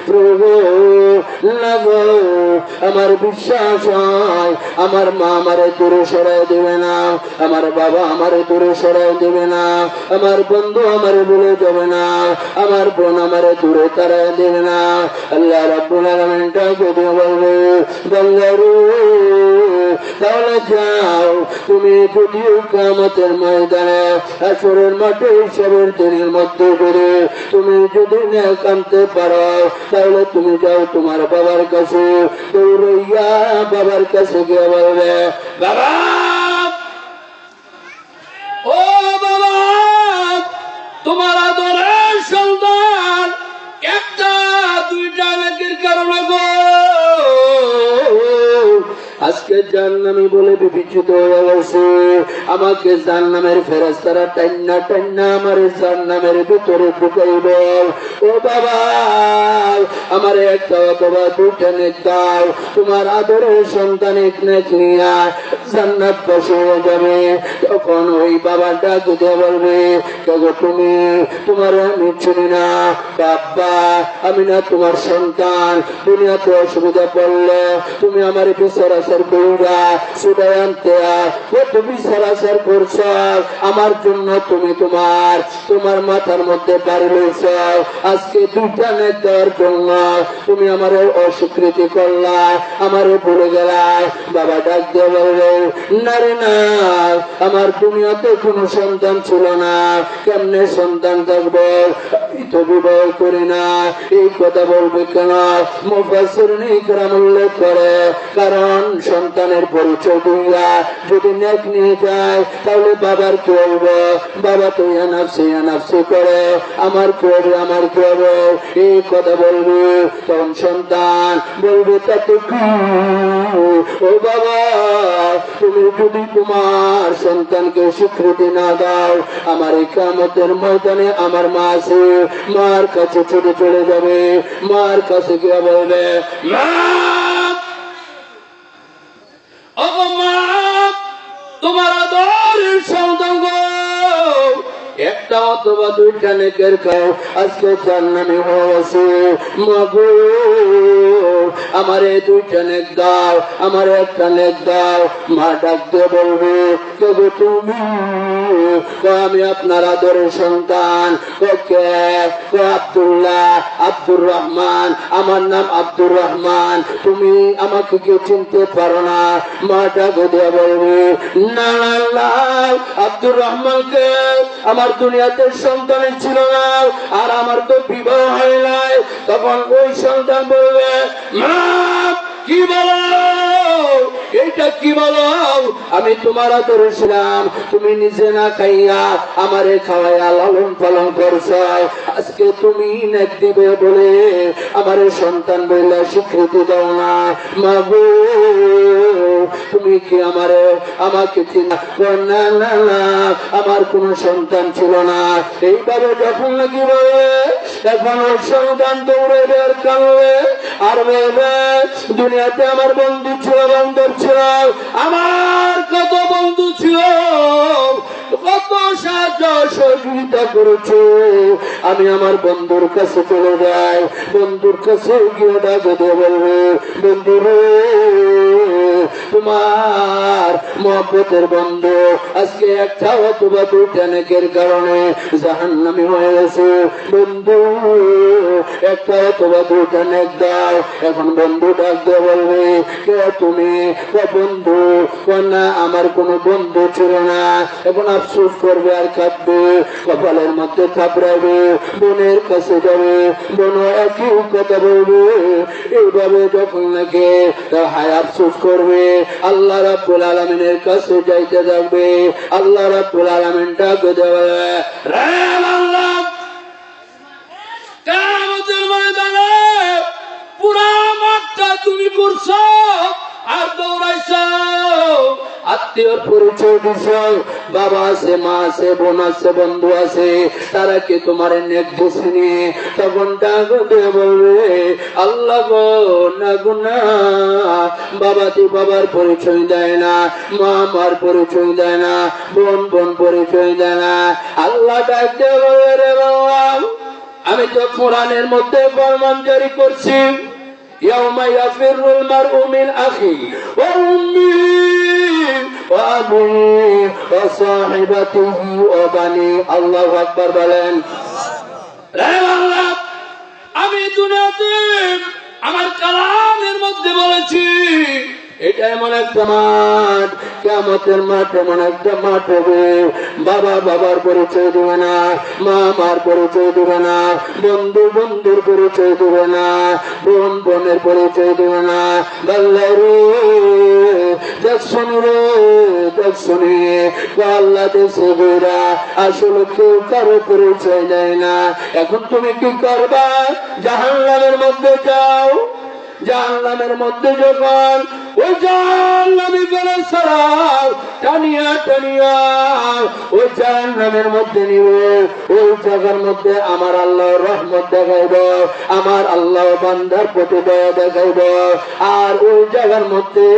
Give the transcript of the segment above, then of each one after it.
প্রভু লাগো আমার বিশ্বাস হয় আমার মা আমারে দূরে সরাই দেবে না, আমার বাবা আমারে দূরে সরাই দেবে না, আমার বন্ধু আমারে বলে যাবে না, আমার বোন আমারে দূরে তাড়াই দেবে না। আল্লাহ রাব্বুল আলামিনটা যদি বলবে বান্দারে তাহলে যাও তুমি যদিও কিয়ামতের ময়দানে হাসরের মাঠে হিসাবের দিনের মধ্যে করে তুমি যদি নেক আনতে পারো তাহলে তুমি যাও তোমার বাবার কাছে, দৌড়াইয়া বাবার কাছে গিয়ে বলবে বাবা, ও বাবা, তোমার আদরের সন্তান একটা দুইটা নেকির কারণে গো আজকে জাহান্নামী বলে বিবেচিত হয়ে গেছে, আমাকে জাহান্নামের ফেরেশতারা টান্না টান্না আমার জাহান্নামের ভিতরে ঢুকাইব। ও বাবা, আমার একটা অথবা দুইটা নেক দাও, তোমার আদরের সন্তান এক নেক নিয়া জান্নাত বসে হয়ে যাবে। তখন ওই বাবাটা যদি বলবে কেগো তুমি, তোমার আমি চিনি না বাবা, আমি না তোমার সন্তান, দুনিয়াতে অসুবিধা পড়লে তুমি আমার বিচার কইরা সুদায় আনতে তুমি সরাসর করছ, আমার জন্য তুমি তোমার মাথার মধ্যে বাড়ি লইছ, আজকে দুইটা নেক দেওয়ার জন্য তুমি আমার অস্বীকৃতি করলা, আমার ভুলে গেলা। বাবা ডাক দিয়ে বলবে না রে না, আমার দুনিয়াতে কোনো সন্তান ছিল না, কেমনে সন্তান থাকবে, তো বিবাহ করি না। এই কথা বলবে কেন? মুফাসসিরিন ইকরাম উল্লেখ করে, কারণ সন্তানের পরিচয় দিয়া যদি নেক নিয়ে যায় তাহলে বাবার কি হবে? বাবা তো নাফসি করে, আমার কি হবে, আমার কি হবে, এই কথা বলবে। তখন সন্তান বলবে তাতে কি, ও বাবা, তুমি যদি তোমার সন্তানকে স্বীকৃতি না দাও, আমার এই কিয়ামতের ময়দানে আমার মা আছে, মার কাছে ছুটে চলে যাবে, মার কাছে গিয়ে বলবে মা, তোমার আদরের সন্তান গো একটা অথবা দুইটা নেকের খাও আজকে জাহান্নামী হয়ে গেছে, মাগো আমার এই দুইটা নেক দাও, আমার একটা নেক দাও। মা ডাকতে বলবে তবে তুমি, আমি আপনার আদরের সন্তান, আব্দুল্লাহ, আব্দুর রহমান, আমার নাম আব্দুর রহমান, তুমি আমাকে কেউ চিনতে পারো না। মা ডাকে দিয়ে বলবে না না, আব্দুর রহমানকে আমার দুনিয়াতে সন্তান ছিল না, আর আমার তো বিবাহ হয় নাই। তখন ওই সন্তান বলবে মা কি বলো, এইটা কি বলো, আমি তোমার আদরে ছিলাম, তুমি নিজে না খাইয়া আমারে খাওয়াইয়া লালন পালন করছ, আজকে তুমি নেক দিবে বলে আমারে সন্তান বলে স্বীকৃতি দাও না। মা গো তুমি কি আমাকে চিনা? না না না, আমার কোন সন্তান ছিল না। এইভাবে যখন নাকি বলবে এখন ওর সন্তান দৌড়ে বের কানবে আর বলবে দুনিয়াতে আমার বন্ধু ছিল, বান্ধব ছিল, আমার কত বন্ধু ছিল, কত সাহায্য সহযোগিতা করেছো, আমি আমার বন্ধুর কাছে চলে যাই, বন্ধুর কাছে গিয়ে ডাকে দিয়ে বলবে বন্ধু রে, তোমার মহব্বতের বন্ধু আজকে একটা অথবা দুইটা নেকের কারণে জাহান্নামী হয়ে গেছে, বন্ধু একটা অথবা দুইটা নেক দাও। এখন বন্ধু ডাক দিয়ে বলবে কে তুমি? বন্ধু না, আমার কোনো বন্ধু ছিল না। এখন আফসোস করবে আর কাঁদবে, কপালের মধ্যে থাপড়াবে, বোনের কাছে যাবে, বোন একই কথা বলবে। এইভাবে যখন নাকি হায় আফসোস করবে, আল্লাহ রাব্বুল আলামিনের কাছে যাইতে থাকবে। আল্লাহ রাব্বুল আলামিন ডাকে দেবে রে আল্লাহ, কিয়ামতের ময়দানে পুরা মাঠটা তুমি করছো আর দৌড়াইছো, আত্মীয়র পরিচয় দিছ, বাবা আছে, মা আছে, বোন আছে, বন্ধু আছে, তারা কি তোমার নেক বুঝিনি? তখন ডাকতে বলবে আল্লাহ গো না গুনা, বাবা তুই বাবার পরিচয় দেয় না, মা মার পরিচয় দেয় না, বোন বোন পরিচয় দেয় না। আল্লাহ ডাকতে বলবে রে বাবা আমি তো কোরআনের মধ্যে ফরমান জারি করছি, ইয়াউমা ইয়াফিরুল মারউ মিন আখি ওয়া উম্মিহি ওয়া আবিহি ওয়া সাহিবাতিহি ওয়া বানি। আল্লাহু আকবার বলেন। আল্লাহ, আমি দুনিয়াতে আমার কালামের মধ্যে বলেছি এটা এমন একটা মাঠ, কিয়ামতের মাঠ এমন একটা মাঠ হবে, বাবা বাবার পরিচয় দিবে না, মা মার পরিচয় দিবে না, বন্ধু বন্ধুর পরিচয় দিবে না, বোন বোনের পরিচয় দিবে না। আল্লাহ রে দেখছনি রে দেখছনি, আল্লাহ দেখছে বেরা আসলে কেউ কারো পরিচয় দেয় না। এখন তুমি কি করবা? জাহান্নামের মধ্যে যাও। জাহান্নামের মধ্যে যখন ওই জাহান্নামী ফেরেশতারা টানিয়া টানিয়া ওই জাহান্নামের মধ্যে নিবে, ওই জায়গার মধ্যে আমার আল্লাহর রহমত দেখাইব, আমার আল্লাহ বান্দার প্রতি দয়া দেখাইব, আর ওই জায়গার মধ্যে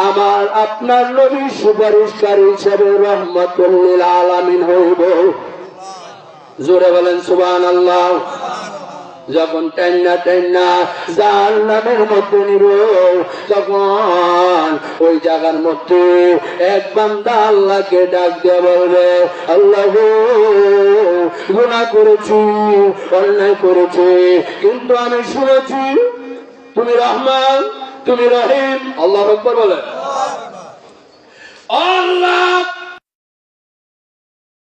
আমার আপনার নবী সুপারিশকারী হিসেবে রহমতুল লিল আলামিন হইব। জোরে বলেন সুবহানাল্লাহ। যখন টাইনা টাইনা জাহান্নামের মধ্যে নিব, তখন ওই জায়গার মধ্যে এক বান্দা আল্লাহকে ডাক দিয়ে বলবে, আল্লাহ গো, গুনাহ করেছি, অন্যায় করেছি, কিন্তু আমি শুনেছি তুমি রহমান, তুমি রহিম। আল্লাহু আকবার বলে। আল্লাহ